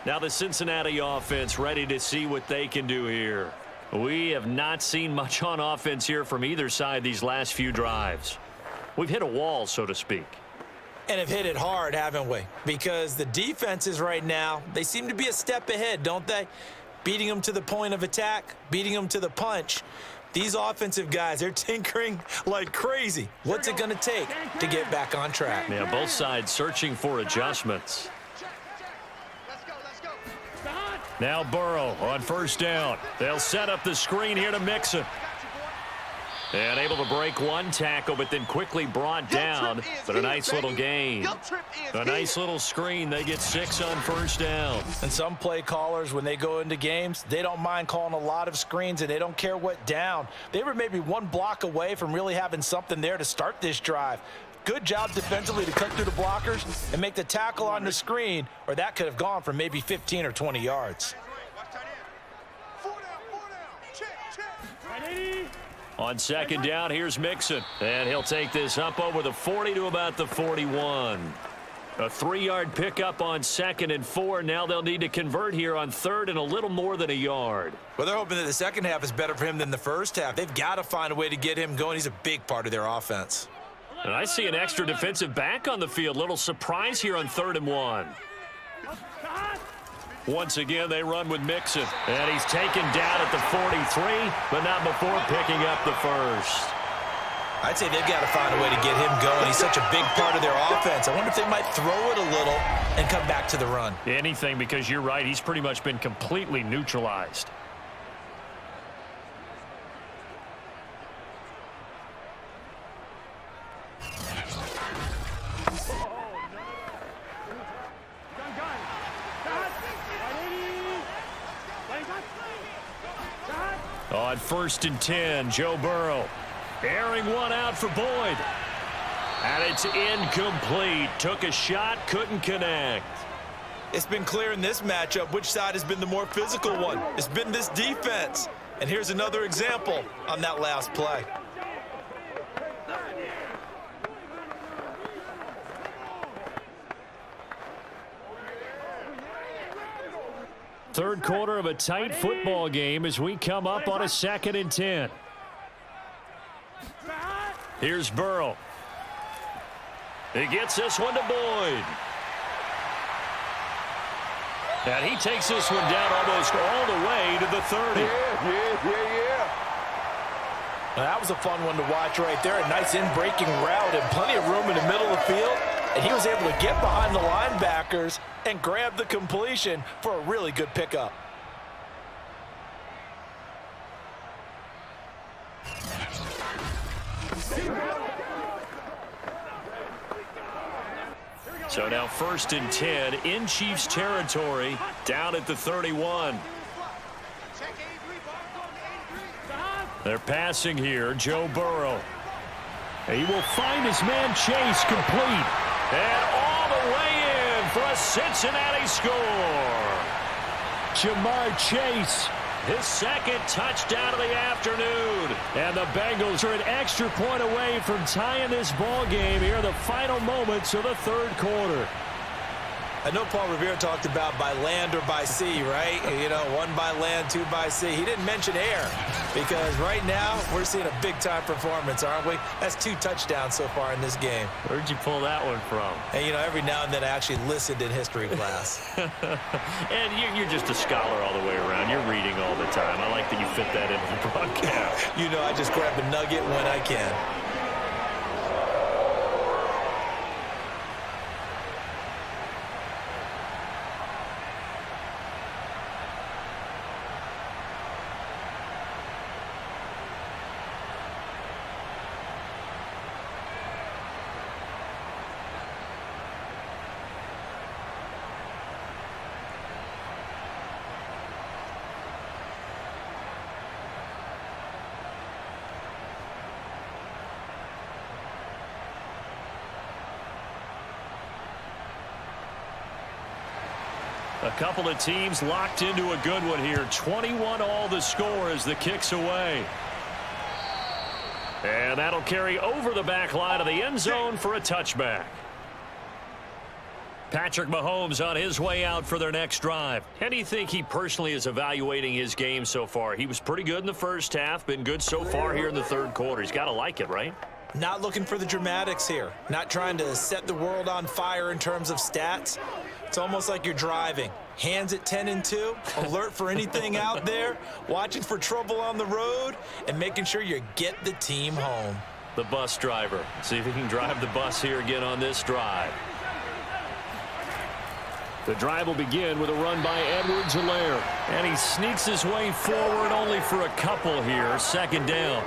Now the Cincinnati offense ready to see what they can do here. We have not seen much on offense here from either side these last few drives. We've hit a wall, so to speak. And have hit it hard, haven't we? Because the defenses right now, they seem to be a step ahead, don't they? Beating them to the point of attack, beating them to the punch. These offensive guys, they're tinkering like crazy. What's it going to take to get back on track? Yeah, both sides searching for adjustments. Now Burrow on 1st down. They'll set up the screen here to Mixon. And able to break one tackle, but then quickly brought down. But a nice little gain. A nice little screen. They get 6 on first down. And some play callers, when they go into games, they don't mind calling a lot of screens, and they don't care what down. They were maybe one block away from really having something there to start this drive. Good job defensively to cut through the blockers and make the tackle on the screen, or that could have gone for maybe 15 or 20 yards. On second down, here's Mixon. And he'll take this up over the 40 to about the 41. A 3-yard pickup on 2nd and 4. Now they'll need to convert here on 3rd and a little more than a yard. Well, they're hoping that the second half is better for him than the first half. They've got to find a way to get him going. He's a big part of their offense. And I see an extra defensive back on the field. Little surprise here on 3rd and 1. Once again, they run with Mixon. And he's taken down at the 43, but not before picking up the first. I'd say they've got to find a way to get him going. He's such a big part of their offense. I wonder if they might throw it a little and come back to the run. Anything, because you're right. He's pretty much been completely neutralized. On 1st and 10, Joe Burrow airing one out for Boyd. And it's incomplete. Took a shot, couldn't connect. It's been clear in this matchup which side has been the more physical one. It's been this defense. And here's another example on that last play. Third quarter of a tight football game as we come up on a 2nd and 10. Here's Burrow. He gets this one to Boyd. And he takes this one down almost all the way to the 30. Now, that was a fun one to watch right there. A nice in-breaking route and plenty of room in the middle of the field. And he was able to get behind the linebackers and grab the completion for a really good pickup. So now 1st and 10 in Chiefs territory, down at the 31. They're passing here, Joe Burrow. He will find his man Chase complete. And all the way in for a Cincinnati score. Jamar Chase, his second touchdown of the afternoon. And the Bengals are an extra point away from tying this ball game here in the final moments of the third quarter. I know Paul Revere talked about by land or by sea, right? You know, 1 by land, 2 by sea. He didn't mention air because right now we're seeing a big-time performance, aren't we? That's 2 touchdowns so far in this game. Where'd you pull that one from? And, you know, every now and then I actually listened in history class. And you're just a scholar all the way around. You're reading all the time. I like that you fit that into the broadcast. You know, I just grab a nugget when I can. A couple of teams locked into a good one here. 21 all the score as the kick's away. And that'll carry over the back line of the end zone for a touchback. Patrick Mahomes on his way out for their next drive. How do you think he personally is evaluating his game so far? He was pretty good in the first half, been good so far here in the third quarter. He's got to like it, right? Not looking for the dramatics here. Not trying to set the world on fire in terms of stats. It's almost like you're driving. Hands at 10 and 2, alert for anything out there, watching for trouble on the road, and making sure you get the team home. The bus driver. See if he can drive the bus here again on this drive. The drive will begin with a run by Edwards-Helaire. And he sneaks his way forward only for a couple here. Second down.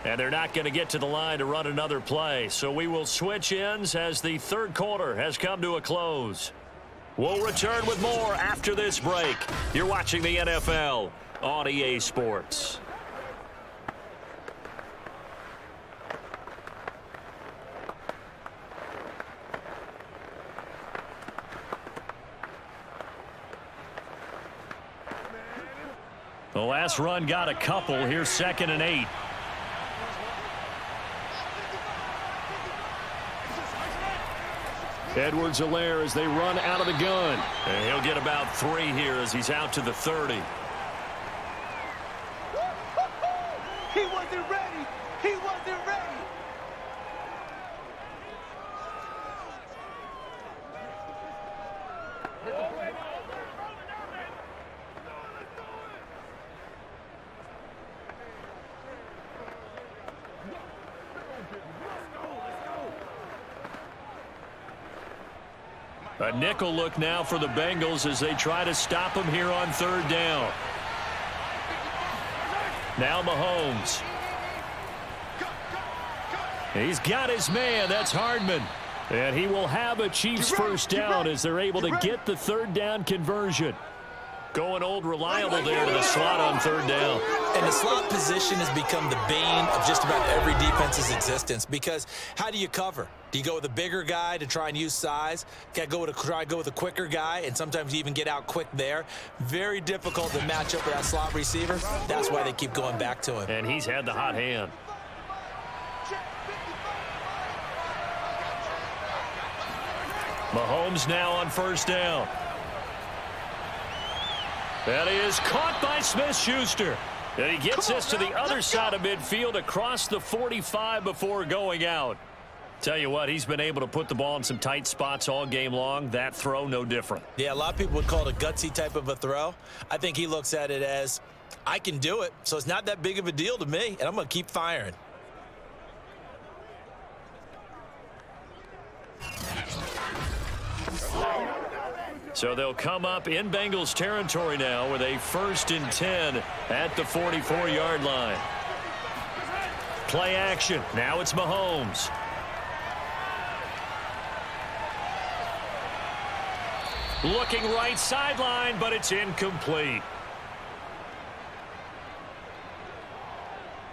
And they're not going to get to the line to run another play. So we will switch ends as the third quarter has come to a close. We'll return with more after this break. You're watching the NFL on EA Sports. The last run got a couple. Here's 2nd and 8. Edwards-Helaire as they run out of the gun. And he'll get about 3 here as he's out to the 30. He wasn't ready. He wasn't ready. A nickel look now for the Bengals as they try to stop him here on 3rd down. Now Mahomes. He's got his man. That's Hardman. And he will have a Chiefs first down as they're able to get the 3rd down conversion. Going old reliable there to the slot on 3rd down. And the slot position has become the bane of just about every defense's existence because how do you cover? Do you go with a bigger guy to try and use size? Got to try to go with a quicker guy, and sometimes you even get out quick there. Very difficult to match up with that slot receiver. That's why they keep going back to him. And he's had the hot hand. Mahomes now on 1st down. That is caught by Smith-Schuster. And he gets this to the other side of midfield across the 45 before going out. Tell you what, he's been able to put the ball in some tight spots all game long. That throw, no different. Yeah, a lot of people would call it a gutsy type of a throw. I think he looks at it as, I can do it, so it's not that big of a deal to me, and I'm going to keep firing. So they'll come up in Bengals territory now with a 1st and 10 at the 44-yard line. Play action. Now it's Mahomes. Looking right sideline, but it's incomplete.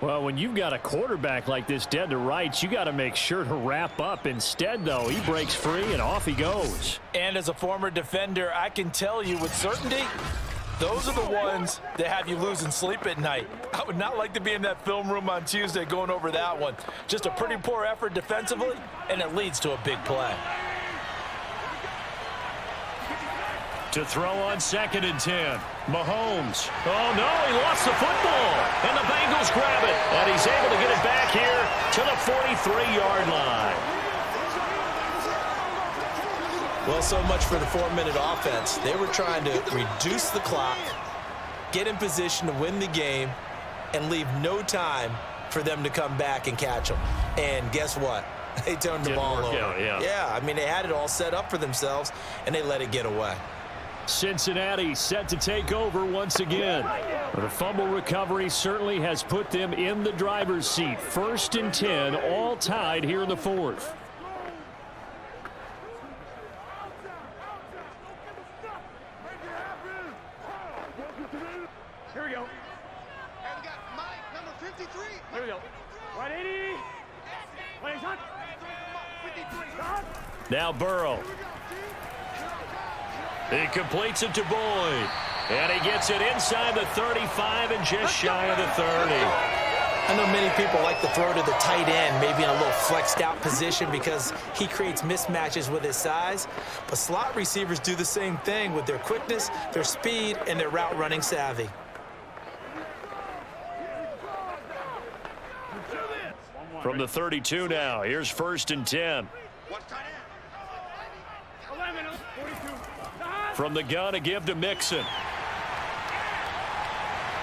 Well, when you've got a quarterback like this dead to rights, you got to make sure to wrap up. Instead, though, he breaks free and off he goes. And as a former defender, I can tell you with certainty, those are the ones that have you losing sleep at night. I would not like to be in that film room on Tuesday going over that one. Just a pretty poor effort defensively, and it leads to a big play. To throw on 2nd and 10. Mahomes. Oh, no, he lost the football. And the Bengals grab it. And he's able to get it back here to the 43-yard line. Well, so much for the 4-minute offense. They were trying to reduce the clock, get in position to win the game, and leave no time for them to come back and catch them. And guess what? They turned the ball over. Yeah, I mean, they had it all set up for themselves, and they let it get away. Cincinnati set to take over once again. The fumble recovery certainly has put them in the driver's seat. 1st and 10, all tied here in the 4th. Here we go. And we got Mike, number 53. Here we go. 180. Playing hot. 53. Now Burrow. He completes it to Boyd. And he gets it inside the 35 and just shy of the 30. I know many people like to throw to the tight end, maybe in a little flexed out position because he creates mismatches with his size. But slot receivers do the same thing with their quickness, their speed, and their route running savvy. From the 32 now, here's 1st and 10. What's tight end? 11, 42. From the gun, a give to Mixon.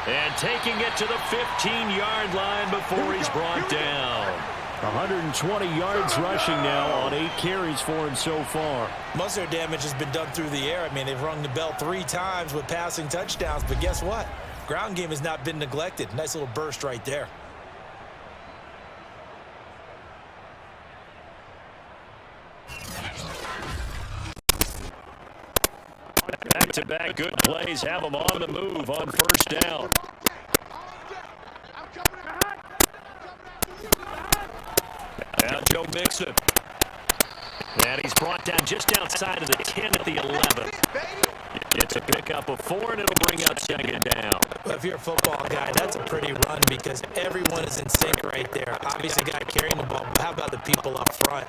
And taking it to the 15-yard line before he's brought down. 120 yards rushing now on 8 carries for him so far. Most of their damage has been done through the air. I mean, they've rung the bell 3 times with passing touchdowns, but guess what? Ground game has not been neglected. Nice little burst right there. Back-to-back good plays have them on the move on first down. Now Joe Mixon. And he's brought down just outside of the 10 at the 11. It's a pickup of 4, and it'll bring up second down. Well, if you're a football guy, that's a pretty run because everyone is in sync right there. Obviously, the guy carrying the ball, but how about the people up front?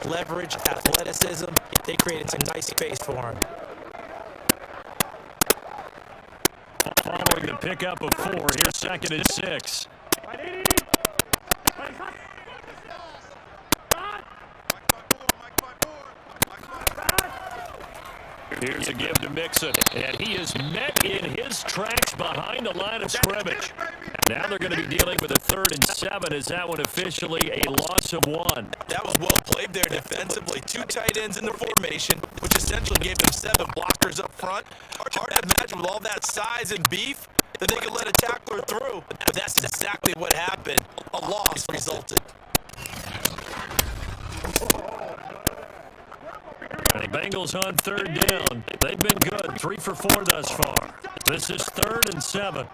Leverage, athleticism, they created some nice space for him. Following the pickup of 4, here's second and 6. Here's a give to Mixon, and he is met in his tracks behind the line of scrimmage. Now they're going to be dealing with a 3rd and 7. Is that one officially a loss of 1? That was well played there defensively. 2 tight ends in the formation, which essentially gave them 7 blockers up front. Hard to imagine with all that size and beef that they could let a tackler through. But that's exactly what happened. A loss resulted. The Bengals on 3rd down. They've been good, 3 for 4 thus far. This is 3rd and 7.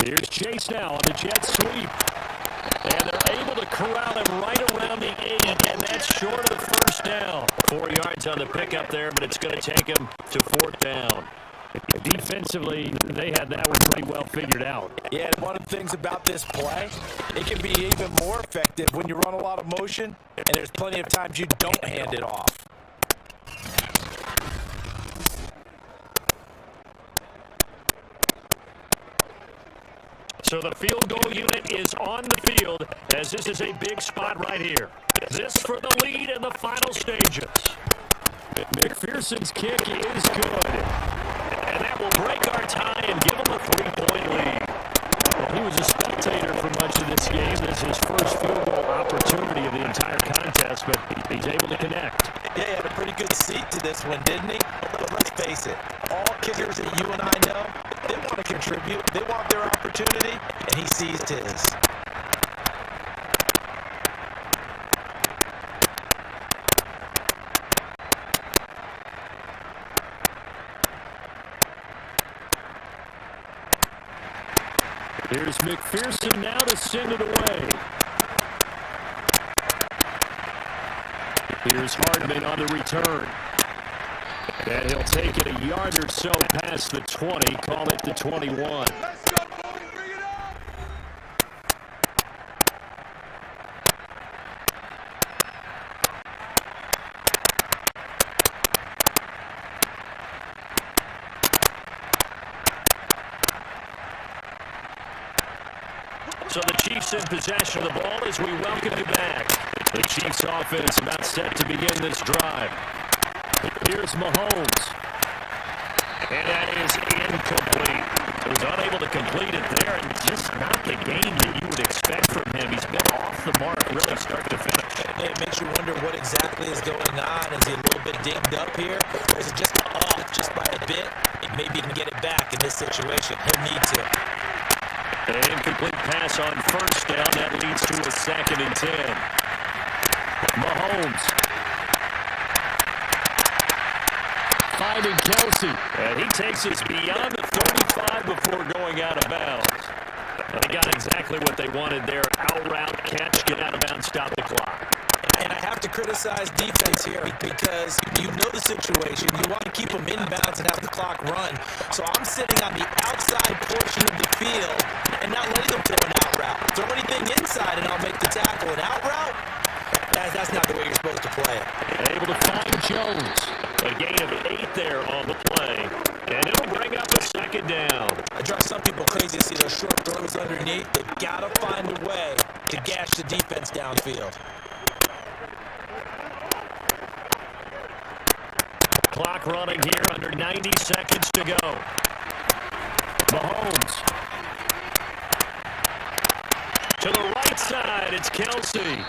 Here's Chase now on the jet sweep. And they're able to corral him right around the 8, and that's short of the first down. 4 yards on the pickup there, but it's going to take him to 4th down. Defensively, they had that one pretty well figured out. Yeah, and one of the things about this play, it can be even more effective when you run a lot of motion, and there's plenty of times you don't hand it off. So the field goal unit is on the field, as this is a big spot right here. This for the lead in the final stages. McPherson's kick is good. And that will break our tie and give them a 3-point lead. Well, he was a spectator for much of this game. This is his first field goal opportunity of the entire contest, but he's able to connect. Yeah, he had a pretty good seat to this one, didn't he? But let's face it, all kickers that you and I know, they want to contribute. They want their opportunity, and he seized his. Here's McPherson now to send it away. Here's Hardman on the return. And he'll take it a yard or so past the 20, call it the 21. So the Chiefs in possession of the ball as we welcome you back. The Chiefs offense about set to begin this drive. Here's Mahomes. And that is incomplete. He was unable to complete it there, and just not the game that you would expect from him. He's been off the mark really start to finish. It makes you wonder what exactly is going on. Is he a little bit dinged up here? Or is it just off just by a bit? Maybe he can get it back in this situation. He'll need to. An incomplete pass on first down. That leads to a 2nd and 10. Mahomes. Finding Kelsey. And he takes us beyond the 35 before going out of bounds. And they got exactly what they wanted there. Out route, catch, get out of bounds, stop the clock. And I have to criticize defense here because you know the situation. You want to keep them inbounds and have the clock run. So I'm sitting on the outside portion of the field and not letting them throw an out route. Throw anything inside and I'll make the tackle. An out route? That's not the way you're supposed to play it. Able to find Jones. A gain of 8 there on the play. And it'll bring up a 2nd down. I drive some people crazy to see those short throws underneath. They've got to find a way to gash the defense downfield. Clock running here under 90 seconds to go. Mahomes. To the right side, it's Kelsey.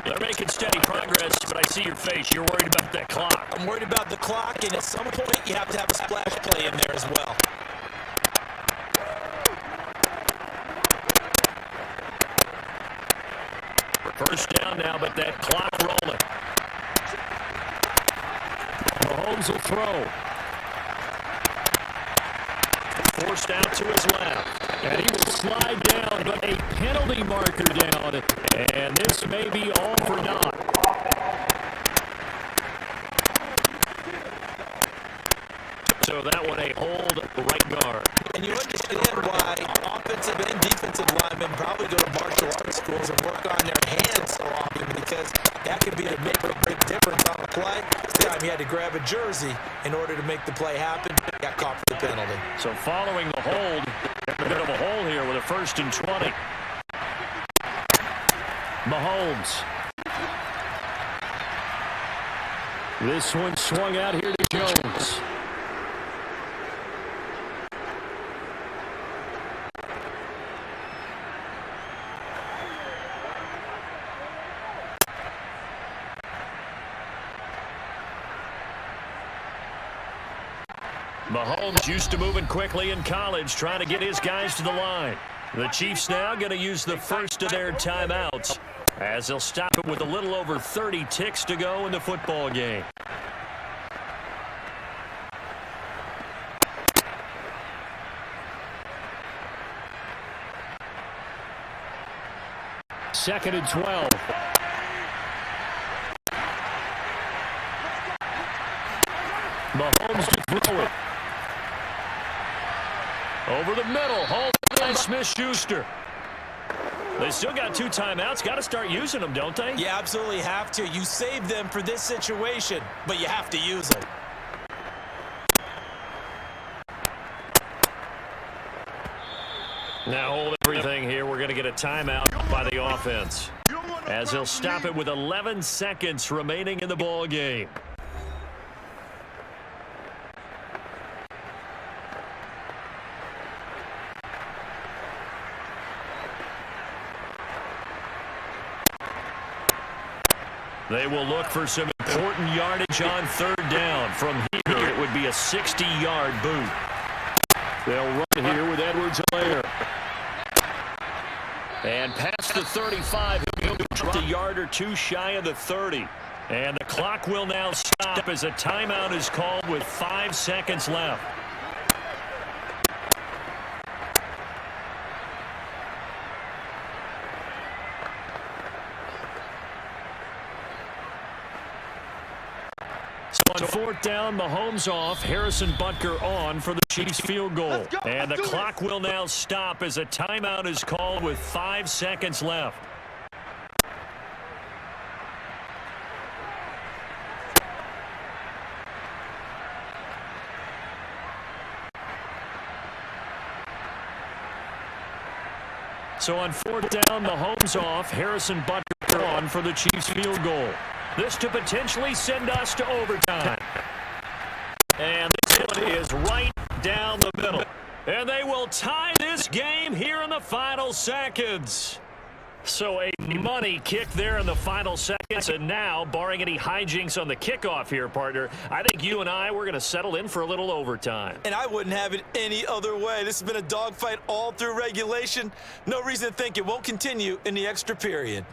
They're making steady progress, but I see your face. You're worried about that clock. I'm worried about the clock, and at some point, you have to have a splash play in there as well. First down now, but that clock rolling. Mahomes will throw. Forced out to his left. And he will slide down, but a penalty marker down. And this may be all for naught. So that one a hold right guard. And you understand why offensive and defensive linemen probably go to martial arts schools and work on their hands so often, because that could be the make or break difference on a play. This time he had to grab a jersey in order to make the play happen. Got caught for the penalty. So following the hold, a bit of a hole here with a 1st and 20. Mahomes. This one swung out here to Jones. Mahomes used to moving quickly in college, trying to get his guys to the line. The Chiefs now going to use the first of their timeouts, as they'll stop it with a little over 30 ticks to go in the football game. Second and 12. Mahomes to throw it. Over the middle, hold by Smith-Schuster. They still got 2 timeouts. Got to start using them, don't they? You absolutely have to. You save them for this situation, but you have to use them. Now hold everything here. We're going to get a timeout by the offense, as they'll stop it with 11 seconds remaining in the ball game. They will look for some important yardage on 3rd down. From here, it would be a 60-yard boot. They'll run here with Edwards-Helaire. And past the 35, he'll be dropped a yard or 2 shy of the 30. And the clock will now stop as a timeout is called with 5 seconds left. So on 4th down, Mahomes off, Harrison Butker on for the Chiefs field goal. And the clock will now stop as a timeout is called with 5 seconds left. So on 4th down, Mahomes off, Harrison Butker on for the Chiefs field goal. This to potentially send us to overtime. And this one is right down the middle. And they will tie this game here in the final seconds. So a money kick there in the final seconds. And now, barring any hijinks on the kickoff here, partner, I think you and I, we're going to settle in for a little overtime. And I wouldn't have it any other way. This has been a dogfight all through regulation. No reason to think it won't continue in the extra period.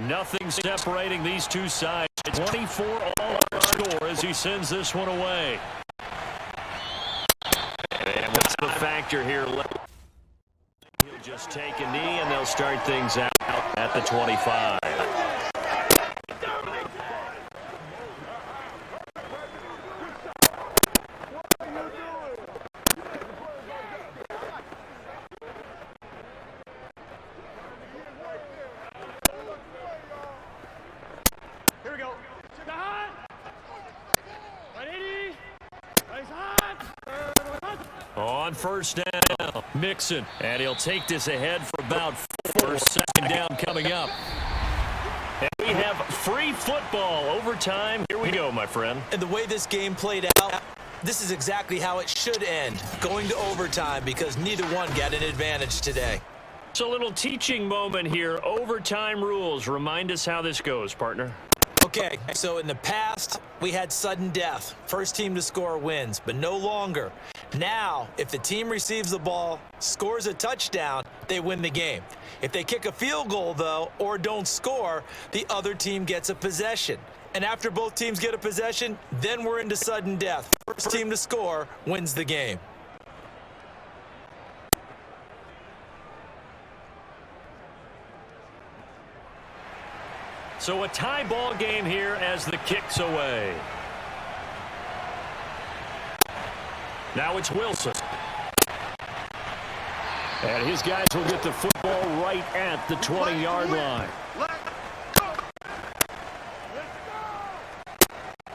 Nothing separating these two sides. 24 all our score as he sends this one away. And what's the factor here? He'll just take a knee and they'll start things out at the 25. On 1st down, Mixon, and he'll take this ahead for about 4. 2nd down coming up. And we have free football overtime. Here we go, my friend. And the way this game played out, this is exactly how it should end, going to overtime, because neither one got an advantage today. It's a little teaching moment here. Overtime rules. Remind us how this goes, partner. Okay, so in the past, we had sudden death. First team to score wins, but no longer. Now, if the team receives the ball, scores a touchdown, they win the game. If they kick a field goal, though, or don't score, the other team gets a possession. And after both teams get a possession, then we're into sudden death. First team to score wins the game. So a tie ball game here as the kick's away. Now it's Wilson. And his guys will get the football right at the 20-yard line.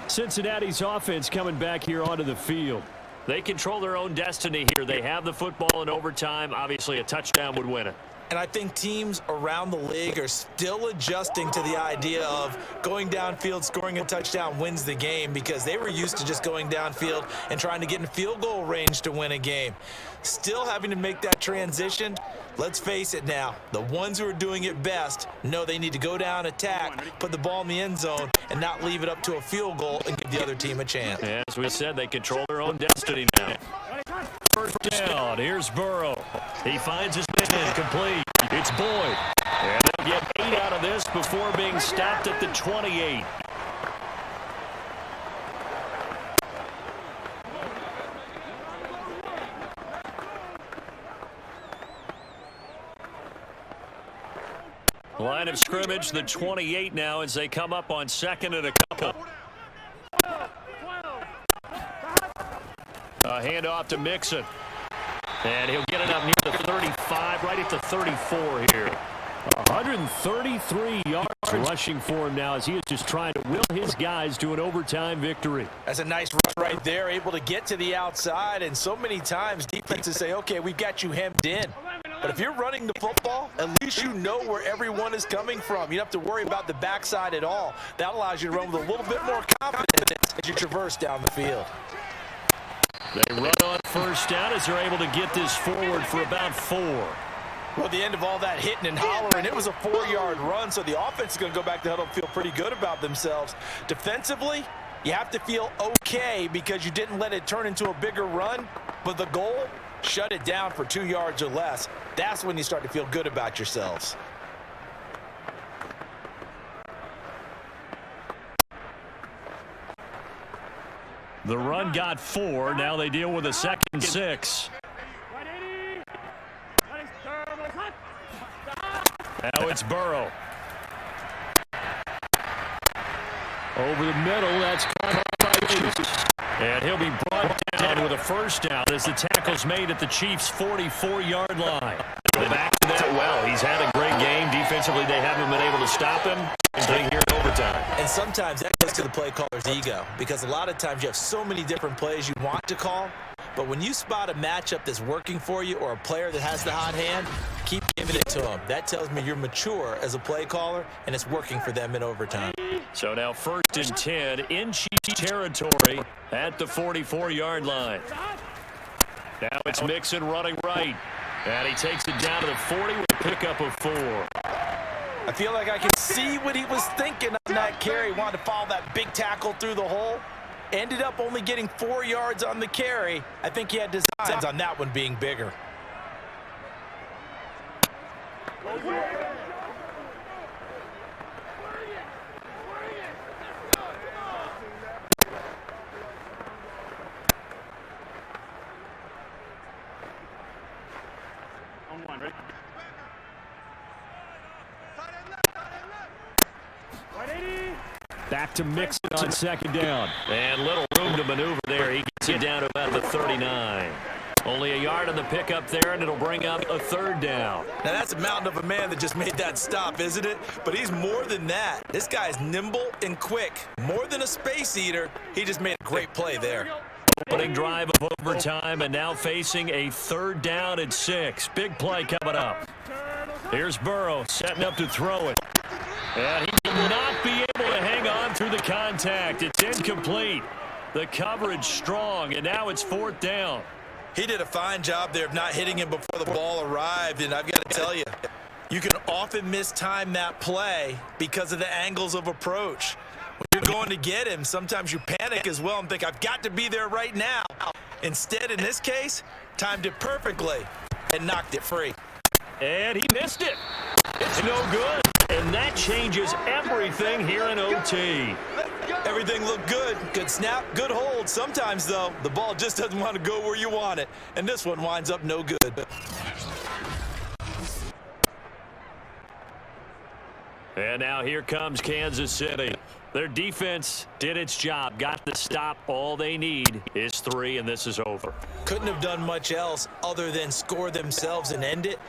Cincinnati's offense coming back here onto the field. They control their own destiny here. They have the football in overtime. Obviously, a touchdown would win it. And I think teams around the league are still adjusting to the idea of going downfield, scoring a touchdown wins the game, because they were used to just going downfield and trying to get in field goal range to win a game. Still having to make that transition. Let's face it now, the ones who are doing it best know they need to go down, attack, put the ball in the end zone, and not leave it up to a field goal and give the other team a chance. And as we said, they control their own destiny now. First down, here's Burrow. He finds his man, complete. It's Boyd. And they'll get 8 out of this before being stopped at the 28. Line of scrimmage, the 28 now as they come up on second and a couple. A handoff to Mixon. And he'll get it up near the 35, right at the 34 here. 133 yards rushing for him now as he is just trying to will his guys to an overtime victory. That's a nice rush right there, able to get to the outside, and so many times defenses say, okay, we've got you hemmed in. But if you're running the football, at least you know where everyone is coming from. You don't have to worry about the backside at all. That allows you to run with a little bit more confidence as you traverse down the field. They run on first down as they're able to get this forward for about 4. Well, at the end of all that hitting and hollering, it was a 4-yard run, so the offense is going to go back to huddle and feel pretty good about themselves. Defensively, you have to feel okay because you didn't let it turn into a bigger run, but the goal, shut it down for 2 yards or less. That's when you start to feel good about yourselves. The run got 4. Now they deal with a 2nd and 6. Now it's Burrow. Over the middle, that's caught by Chiefs. And he'll be brought down with a first down as the tackle's made at the Chiefs' 44-yard line. They've acted that well. He's had a great game. Defensively, they haven't been able to stop him. Staying here in overtime. And sometimes that goes to the play caller's ego, because a lot of times you have so many different plays you want to call, but when you spot a matchup that's working for you or a player that has the hot hand, keep giving it to them. That tells me you're mature as a play caller, and it's working for them in overtime. So now 1st and 10 in Chiefs territory at the 44-yard line. Now it's Mixon running right. And he takes it down to the 40 with a pickup of 4. I feel like I can see what he was thinking on that carry. Wanted to follow that big tackle through the hole. Ended up only getting 4 yards on the carry. I think he had designs on that one being bigger. Back to Mixon on 2nd down. And little room to maneuver there. He gets it down to about the 39. Only a yard on the pickup there, and it'll bring up a 3rd down. Now, that's a mountain of a man that just made that stop, isn't it? But he's more than that. This guy's nimble and quick. More than a space eater, he just made a great play there. Opening drive of overtime, and now facing a 3rd down and 6. Big play coming up. Here's Burrow setting up to throw it. And he will not be able to hang on through the contact. It's incomplete. The coverage strong, and now it's 4th down. He did a fine job there of not hitting him before the ball arrived, and I've got to tell you, you can often mistime that play because of the angles of approach. When you're going to get him, sometimes you panic as well and think, I've got to be there right now. Instead, in this case, timed it perfectly and knocked it free. And he missed it. It's no good. And that changes everything here in OT. Everything looked good. Good snap, good hold. Sometimes, though, the ball just doesn't want to go where you want it. And this one winds up no good. And now here comes Kansas City. Their defense did its job, got the stop. All they need is 3, and this is over. Couldn't have done much else other than score themselves and end it.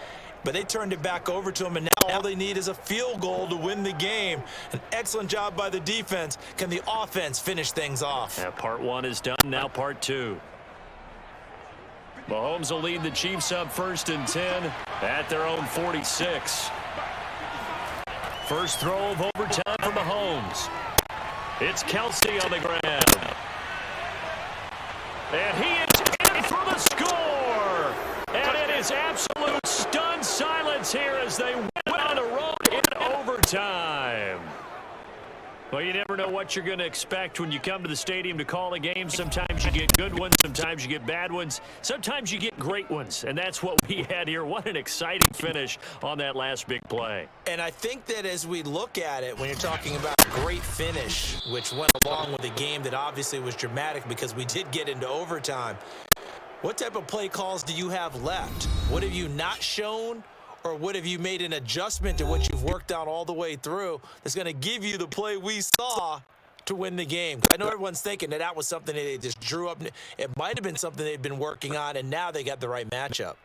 But they turned it back over to them, and now all they need is a field goal to win the game. An excellent job by the defense. Can the offense finish things off? Yeah, part 1 is done. Now part 2. Mahomes will lead the Chiefs up 1st and 10 at their own 46. First throw of overtime for Mahomes. It's Kelsey on the ground. And he is in for the score. And it is absolute stunned silence here as they win on the road in overtime. Well, you never know what you're going to expect when you come to the stadium to call a game. Sometimes you get good ones. Sometimes you get bad ones. Sometimes you get great ones. And that's what we had here. What an exciting finish on that last big play. And I think that as we look at it, when you're talking about a great finish, which went along with a game that obviously was dramatic because we did get into overtime, what type of play calls do you have left? What have you not shown? Or what have you made an adjustment to what you've worked out all the way through that's going to give you the play we saw to win the game? I know everyone's thinking that was something that they just drew up. It might have been something they'd been working on, and now they got the right matchup.